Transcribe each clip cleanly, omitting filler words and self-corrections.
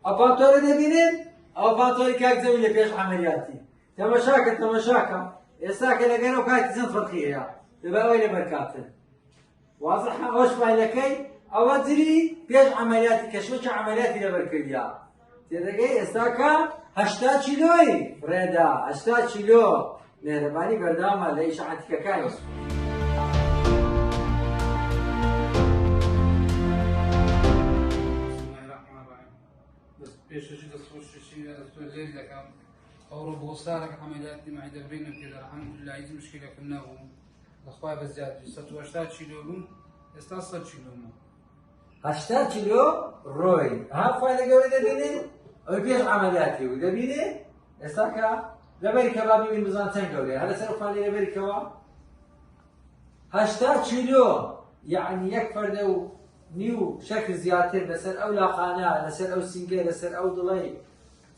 ئەپانتۆرە دەبینن ئەو پانتۆری کاکزەوی لە پێش عملیاتی تەماشاکە ئێستا کە لەگەنەوە کاتی چەند فەرقی هەیە دەبا ئەوەی لەبەرکاتن وازح ئەوەش مایلەکەی ئەوە جری پێش عملیاتی کەشوەکە عملیاتی لەبەرکردیا تێدەگەی ئێستاکە 80 کیلۆی ڕێدا 80 کیلۆ مێرەبانی بەردەوامە لە ئیشعەتیکەکانی پێشەشی دەستخۆشی لێری دەکەم ئەوڕۆ بۆ سارێک عملیاتی معدە بڕینم پێدا الحەمدولله هیچ مشکلێکم نەبوو بەخوای بەزیادی 180 کیلۆ بووم ئێستا 100 کیلۆمە 80 کیلۆ ڕۆی خوای لەگەوەی دەبینێ ئەوەی پێش عملیاتی بوو دەبینێ ئێستا کە لەبەری کەوا ببین بزان چەند گەورەیە هەر لەسەر فانی لەبەریکەوە 80 کیلۆ یعنی یەک فەردە و نیو شکل زیاتر لەسەر ئەو لاقانە لەسەر ئەو سینگە لەسەر ئەو دڵی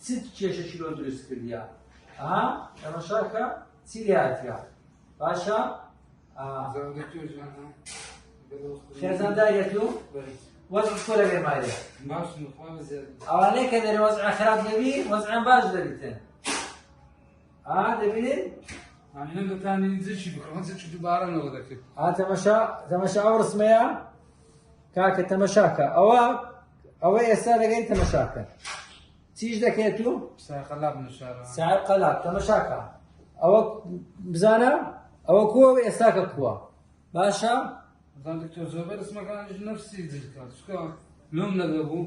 چ کێشە کیلۆ دروست کردیا تەماشاکە چی لاتیا باشە خێزان داگەتو وەزع تۆ لەبێ مایە ئەوانەیە کە دەرێ وەزع خراپ دەبی وەزعیان باش دەبیتن دەبینێن ئەمینە دەتوانین زرشی بکڕۆن زرشی دووبارەنەوە دەکرد تەماشا ئەو ڕسمەیە کاکە تەماشاکە ئەوە ئێستا لەگەی تەماشاکە چیش دەکەێت و ساقەلاب نشارە ساعت قەلاب تەماشاکە ئەوە بزانە ئەوە کووە و ئێستاکە کووە باشە زان دکتۆر زۆربەی ڕسمەکانیش نەفسی جلکات چکە لۆم نەدەبوو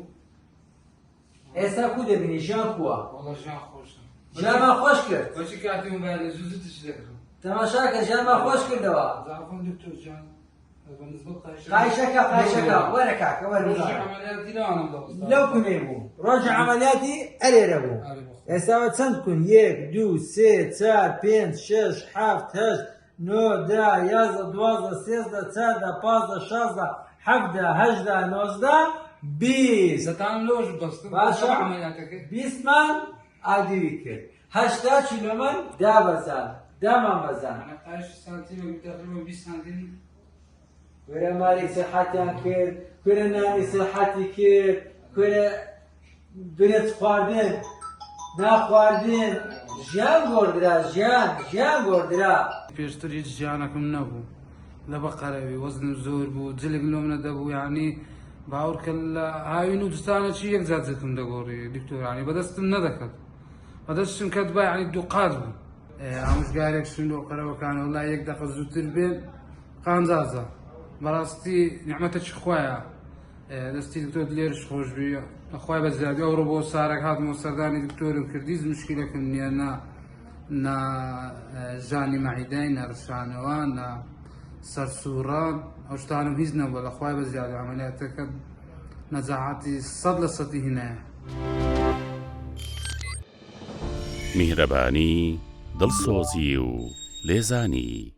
ئێستا کو دەبینی ژیان کووە وەڵا ژیان خۆشە ژیانمان خۆش کرد بەچی کاتی موبایل لە زوزتش دەکڕم تەماشاکە ژیانمان خۆش کردەوە زعفان دکتۆر جان قایشەکە وەرە کاکە وەرە لەو کوێ بوو ڕۆژی عملیاتی ئەلێرە بوو ئێستاوە چەند کون 1 2 3 4 5 6 7 8 9 10 11 12 13 14 15 16 17 18 19 20 زەتان لۆژ بەستم باشە عملیاتەکە 20 مان ئادیوی کرد 80 کیلۆمەن دابەزان دامان بەزان 8 تقریبا 20 سانتیم وەرە مالی سەحەتیان کرد کوێرە نانی سەحەتی کرد کوێرە برێت خواردن ناخواردن ژیان گۆڕدرا ژیان گۆڕدرا پێشتر هیچ ژیانەکەم نەبوو لە بەقەرەوی وەزنم زۆر بوو جلێک لۆم نەدەبوو یعنی باوەڕکە لە هاوین و دستانەکی یەک جات جەتم دەگۆڕی دکتۆر یعنی بەدەستم نەدەکەت بەدەستم کە دوای یعنی دووقات بوو ئامۆژگارێک سوندۆ قەرەوەکان وەڵای یەک دەقە زووتر بێن قانجازە بەڕاستی نیعمەتەکی خوایە دەستی دکتۆر لێرش خۆش بی خوای بەزیادی ئەوڕۆ بۆ سارێک هاتمەوە سەردانی دکتۆرم کردی هیچ مشکلێکم نییە نا ژانی مەعیدەی نا ڕشانەوە نا سەرسوڕان ئەو شتانم هیچ نەبووە لە خوای بەزیادی عەمەلیاتەکە نەجاحەتی 100% هینایە میهرەبانی دڵسۆزی و لێزانی